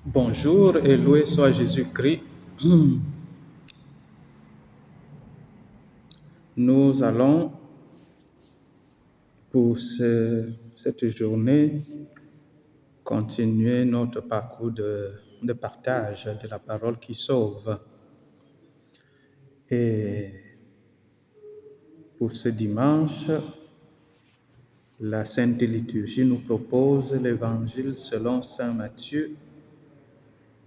Bonjour et loué soit Jésus-Christ. Nous allons pour cette journée continuer notre parcours de partage de la parole qui sauve. Et pour ce dimanche, la Sainte Liturgie nous propose l'Évangile selon Saint Matthieu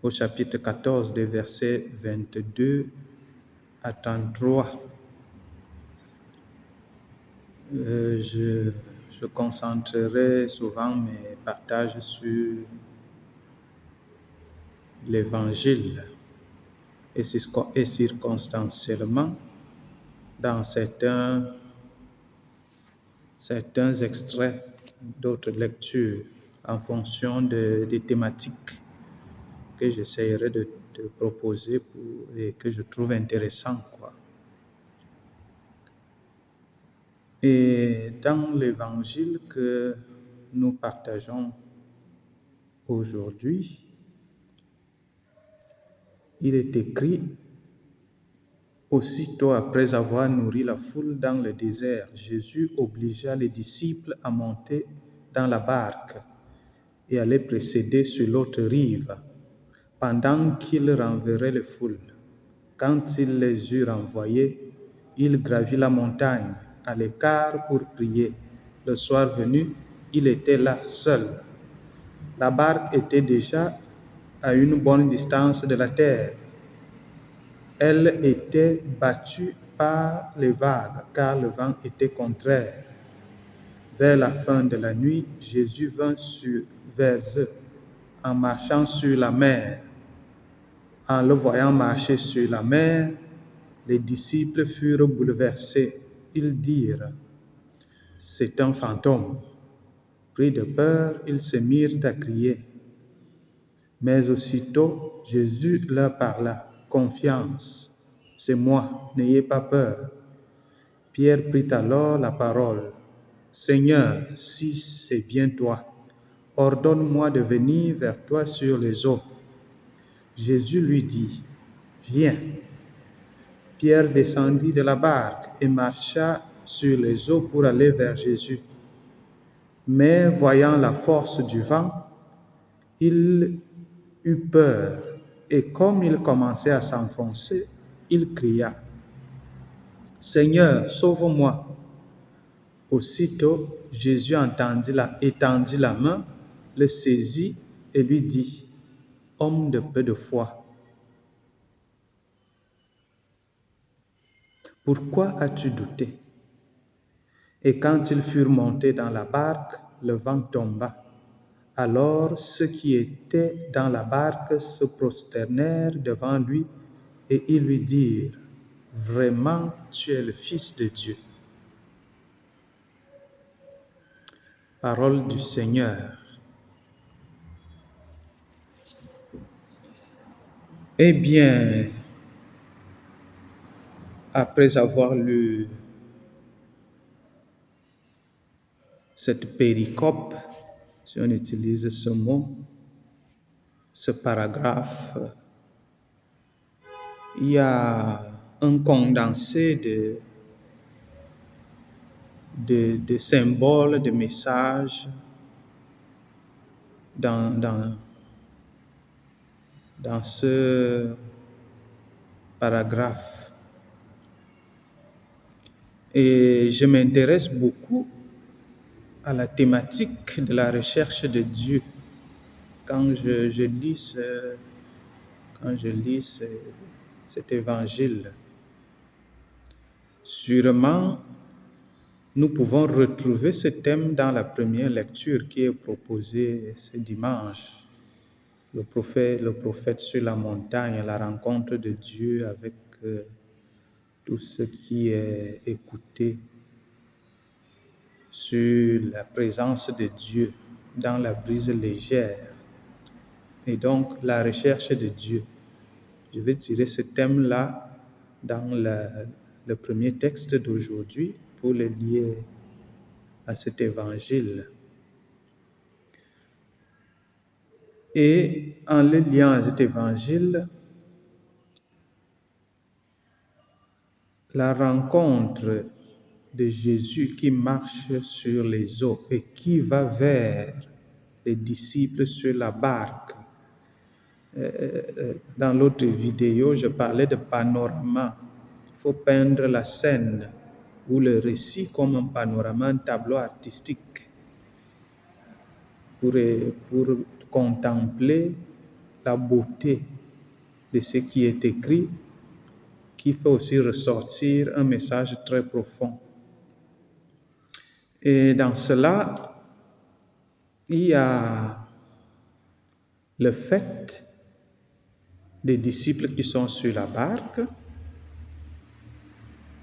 au chapitre 14 des versets 22 à 33. Je concentrerai souvent mes partages sur l'Évangile et circonstanciellement dans certains extraits d'autres lectures en fonction des thématiques que j'essaierai de proposer et que je trouve intéressantes. Et dans l'Évangile que nous partageons aujourd'hui, il est écrit: aussitôt après avoir nourri la foule dans le désert, Jésus obligea les disciples à monter dans la barque et à les précéder sur l'autre rive, pendant qu'il renverrait les foules. Quand il les eut renvoyés, il gravit la montagne à l'écart pour prier. Le soir venu, il était là seul. La barque était déjà à une bonne distance de la terre. Elle était battue par les vagues, car le vent était contraire. Vers la fin de la nuit, Jésus vint vers eux, en marchant sur la mer. En le voyant marcher sur la mer, les disciples furent bouleversés. Ils dirent: c'est un fantôme. Pris de peur, ils se mirent à crier. Mais aussitôt, Jésus leur parla: confiance, c'est moi, n'ayez pas peur. Pierre prit alors la parole: Seigneur, si c'est bien toi, ordonne-moi de venir vers toi sur les eaux. Jésus lui dit: viens. Pierre descendit de la barque et marcha sur les eaux pour aller vers Jésus. Mais voyant la force du vent, il eut peur, et comme il commençait à s'enfoncer, il cria: Seigneur, sauve-moi. Aussitôt, Jésus étendit la main, le saisit et lui dit: homme de peu de foi, pourquoi as-tu douté? Et quand ils furent montés dans la barque, le vent tomba. Alors ceux qui étaient dans la barque se prosternèrent devant lui et ils lui dirent: vraiment, tu es le Fils de Dieu. Parole du Seigneur. Eh bien, après avoir lu cette péricope, si on utilise ce mot, ce paragraphe, il y a un condensé de symboles, de messages dans ce paragraphe. Et je m'intéresse beaucoup à la thématique de la recherche de Dieu quand je lis cet évangile. Sûrement, nous pouvons retrouver ce thème dans la première lecture qui est proposée ce dimanche. Le prophète sur la montagne, la rencontre de Dieu avec tout ce qui est écouté sur la présence de Dieu dans la brise légère. Et donc, la recherche de Dieu. Je vais tirer ce thème-là dans le premier texte d'aujourd'hui pour le lier à cet évangile. Et en le liant à cet évangile, la rencontre de Jésus qui marche sur les eaux et qui va vers les disciples sur la barque. Dans l'autre vidéo, je parlais de panorama. Il faut peindre la scène ou le récit comme un panorama, un tableau artistique pour contempler la beauté de ce qui est écrit, qui fait aussi ressortir un message très profond. Et dans cela, il y a le fait des disciples qui sont sur la barque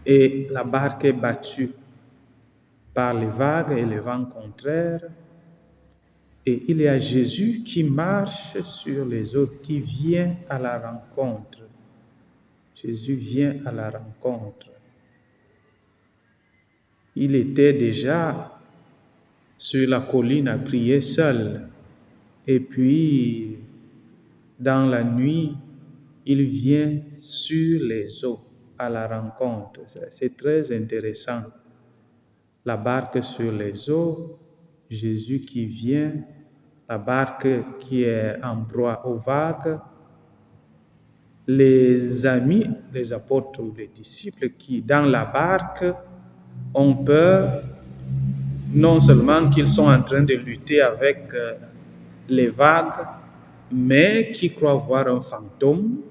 et la barque est battue par les vagues et les vents contraires. Et il y a Jésus qui marche sur les eaux, qui vient à la rencontre. Jésus vient à la rencontre. Il était déjà sur la colline à prier seul. Et puis, dans la nuit, il vient sur les eaux à la rencontre. C'est très intéressant. La barque sur les eaux, Jésus qui vient, la barque qui est en proie aux vagues, les amis, les apôtres ou les disciples qui, dans la barque, ont peur, non seulement qu'ils sont en train de lutter avec les vagues, mais qui croient voir un fantôme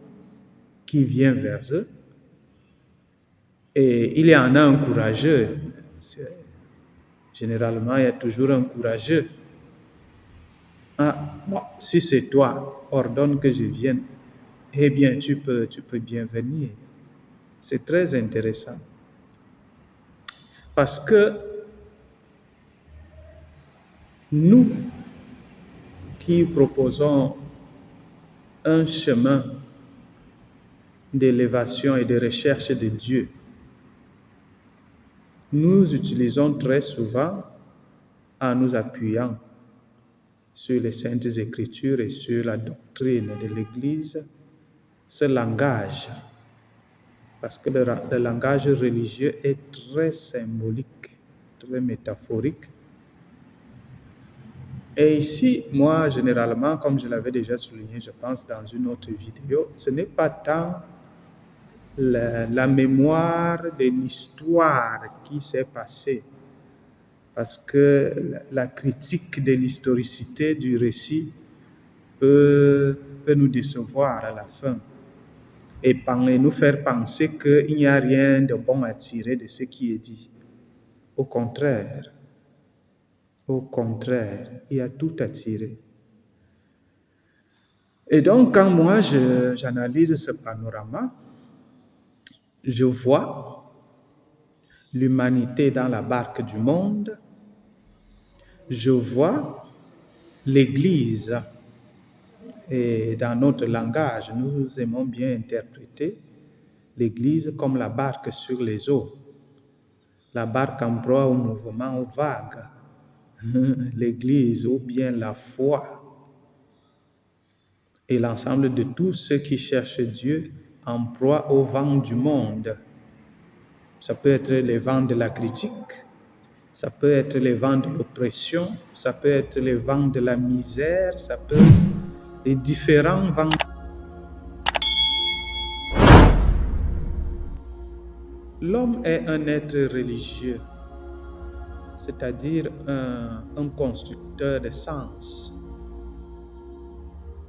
qui vient vers eux. Et il y en a un courageux. Généralement, il y a toujours un courageux. Ah, bon, si c'est toi, ordonne que je vienne. Eh bien, tu peux bien venir. C'est très intéressant. Parce que nous qui proposons un chemin d'élévation et de recherche de Dieu, nous utilisons très souvent, en nous appuyant sur les Saintes Écritures et sur la doctrine de l'Église, ce langage. Parce que le langage religieux est très symbolique, très métaphorique. Et ici, moi, généralement, comme je l'avais déjà souligné, je pense, dans une autre vidéo, ce n'est pas tant la mémoire de l'histoire qui s'est passée, parce que la critique de l'historicité du récit peut nous décevoir à la fin et nous faire penser qu'il n'y a rien de bon à tirer de ce qui est dit. Au contraire, il y a tout à tirer. Et donc, quand moi j'analyse ce panorama, je vois l'humanité dans la barque du monde, je vois l'Église, et dans notre langage, nous aimons bien interpréter l'Église comme la barque sur les eaux, la barque en proie au mouvement, aux vagues, l'Église ou bien la foi et l'ensemble de tous ceux qui cherchent Dieu en proie au vent du monde. Ça peut être les vents de la critique, ça peut être les vents de l'oppression, ça peut être les vents de la misère, ça peut être les différents vents. L'homme est un être religieux, c'est-à-dire un constructeur de sens.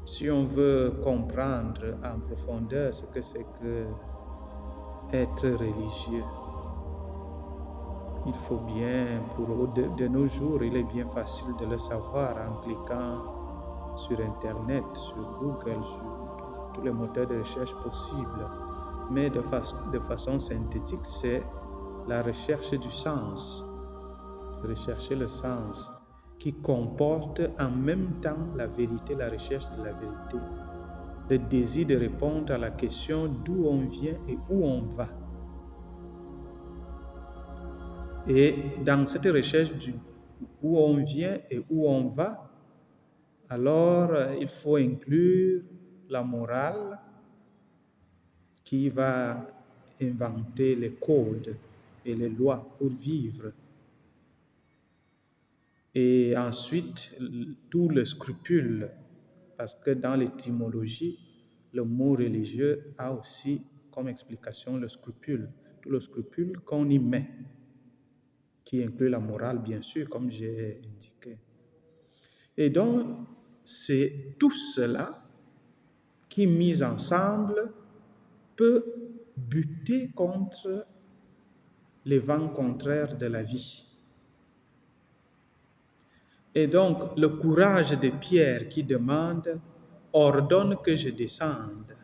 Si on veut comprendre en profondeur ce que c'est que être religieux, il faut bien, de nos jours, il est bien facile de le savoir en cliquant sur Internet, sur Google, sur tous les moteurs de recherche possibles. Mais de façon synthétique, c'est la recherche du sens. Rechercher le sens qui comporte en même temps la vérité, la recherche de la vérité. Le désir de répondre à la question d'où on vient et où on va. Et dans cette recherche où on vient et où on va, Alors, il faut inclure la morale qui va inventer les codes et les lois pour vivre. Et ensuite, tout le scrupule, parce que dans l'étymologie, le mot religieux a aussi comme explication le scrupule, tout le scrupule qu'on y met, qui inclut la morale, bien sûr, comme j'ai indiqué. Et donc, c'est tout cela qui, mis ensemble, peut buter contre les vents contraires de la vie. Et donc, le courage de Pierre qui demande « ordonne que je descende ».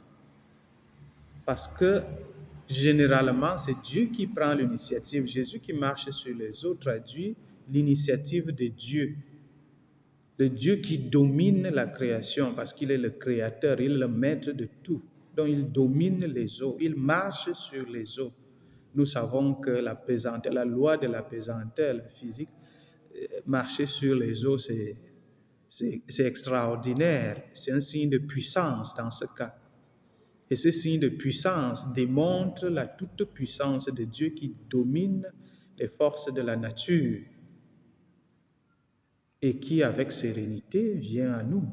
Parce que généralement, c'est Dieu qui prend l'initiative. Jésus qui marche sur les eaux traduit l'initiative de Dieu. Le Dieu qui domine la création parce qu'il est le créateur, il est le maître de tout. Donc il domine les eaux, il marche sur les eaux. Nous savons que la loi de la pesanteur physique, marcher sur les eaux, c'est extraordinaire. C'est un signe de puissance dans ce cas. Et ce signe de puissance démontre la toute-puissance de Dieu qui domine les forces de la nature et qui, avec sérénité, vient à nous.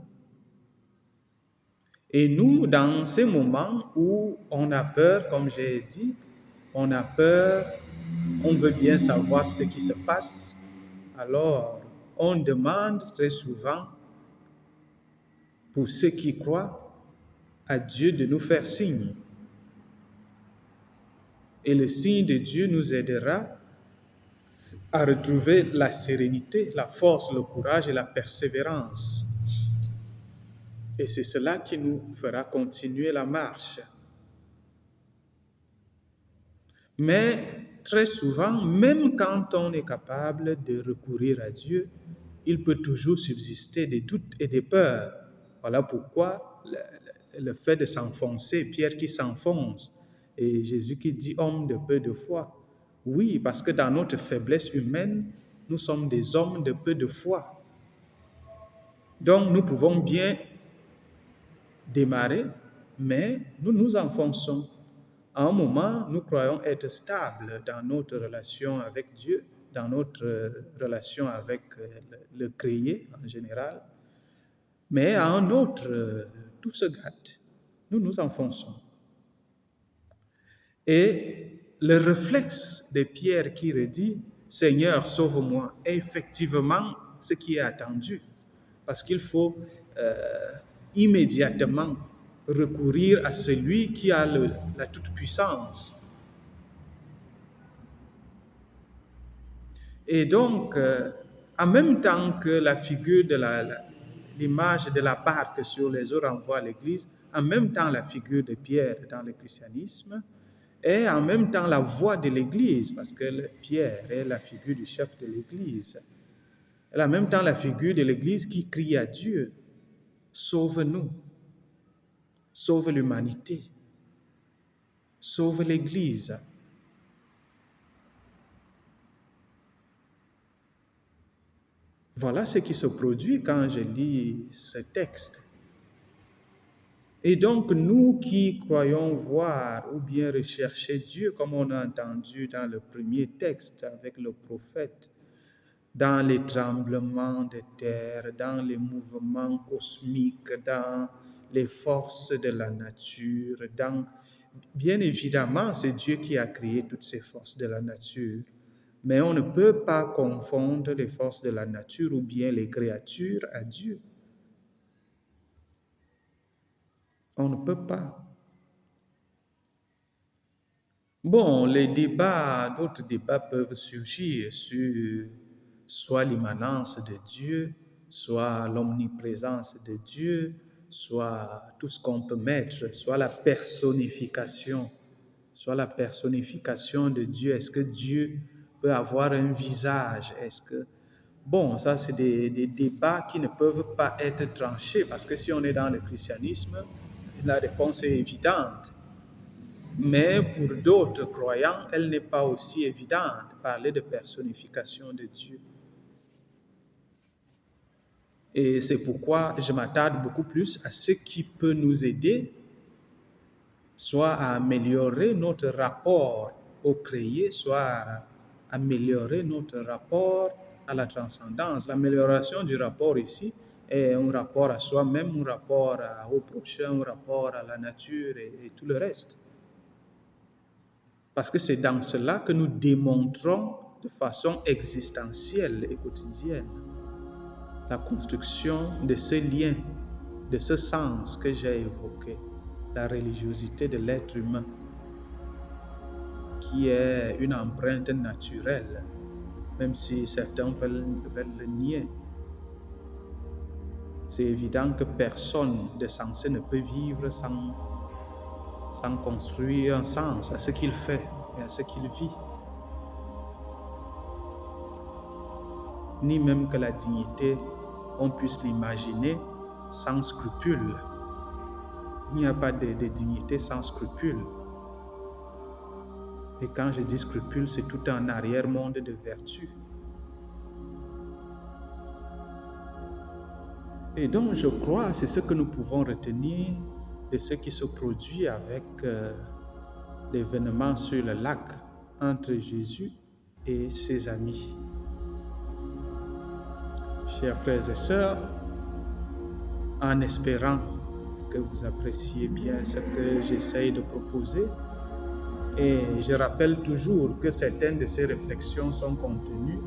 Et nous, dans ces moments où on a peur, comme j'ai dit, on a peur, on veut bien savoir ce qui se passe, alors on demande très souvent, pour ceux qui croient, à Dieu de nous faire signe. Et le signe de Dieu nous aidera à retrouver la sérénité, la force, le courage et la persévérance. Et c'est cela qui nous fera continuer la marche. Mais très souvent, même quand on est capable de recourir à Dieu, il peut toujours subsister des doutes et des peurs. Voilà pourquoi le fait de s'enfoncer, Pierre qui s'enfonce, et Jésus qui dit « homme de peu de foi ». Oui, parce que dans notre faiblesse humaine, nous sommes des hommes de peu de foi. Donc nous pouvons bien démarrer, mais nous nous enfonçons. À un moment, nous croyons être stables dans notre relation avec Dieu, dans notre relation avec le créé en général. Mais à un autre, tout se gâte. Nous nous enfonçons. Et le réflexe de Pierre qui redit « Seigneur, sauve-moi » est effectivement ce qui est attendu. Parce qu'il faut immédiatement recourir à celui qui a la toute-puissance. Et donc, en même temps que la figure de l'image de la barque sur les eaux renvoie à l'Église, en même temps la figure de Pierre dans le christianisme, et en même temps la voix de l'Église, parce que Pierre est la figure du chef de l'Église. Et en même temps la figure de l'Église qui crie à Dieu, « Sauve-nous, sauve l'humanité, sauve l'Église ». Voilà ce qui se produit quand je lis ce texte. Et donc, nous qui croyons voir ou bien rechercher Dieu, comme on a entendu dans le premier texte avec le prophète, dans les tremblements de terre, dans les mouvements cosmiques, dans les forces de la nature, bien évidemment, c'est Dieu qui a créé toutes ces forces de la nature. Mais on ne peut pas confondre les forces de la nature ou bien les créatures à Dieu. On ne peut pas. Bon, d'autres débats peuvent surgir sur soit l'immanence de Dieu, soit l'omniprésence de Dieu, soit tout ce qu'on peut mettre, soit la personnification de Dieu. Est-ce que Dieu peut avoir un visage? Bon, ça c'est des débats qui ne peuvent pas être tranchés parce que si on est dans le christianisme, la réponse est évidente. Mais pour d'autres croyants, elle n'est pas aussi évidente, parler de personnification de Dieu. Et c'est pourquoi je m'attarde beaucoup plus à ce qui peut nous aider, soit à améliorer notre rapport au créé, soit à améliorer notre rapport à la transcendance. L'amélioration du rapport ici est un rapport à soi-même, un rapport au prochain, un rapport à la nature et tout le reste. Parce que c'est dans cela que nous démontrons de façon existentielle et quotidienne la construction de ce lien, de ce sens que j'ai évoqué, la religiosité de l'être humain, qui est une empreinte naturelle, même si certains veulent le nier. C'est évident que personne de sensé ne peut vivre sans construire un sens à ce qu'il fait et à ce qu'il vit. Ni même que la dignité, on puisse l'imaginer sans scrupule. Il n'y a pas de dignité sans scrupule. Et quand je dis scrupule, c'est tout un arrière-monde de vertu. Et donc, je crois, c'est ce que nous pouvons retenir de ce qui se produit avec l'événement sur le lac entre Jésus et ses amis. Chers frères et sœurs, en espérant que vous appréciez bien ce que j'essaye de proposer, et je rappelle toujours que certaines de ces réflexions sont contenues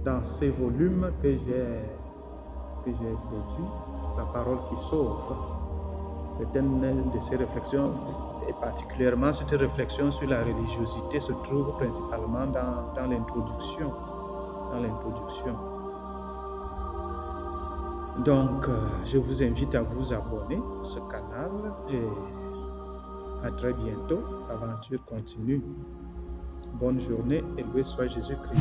dans ces volumes que j'ai produits, La parole qui sauve. Certaines de ces réflexions, et particulièrement cette réflexion sur la religiosité, se trouve principalement dans l'introduction. Donc, je vous invite à vous abonner à ce canal et à très bientôt. L'aventure continue. Bonne journée et loué soit Jésus-Christ.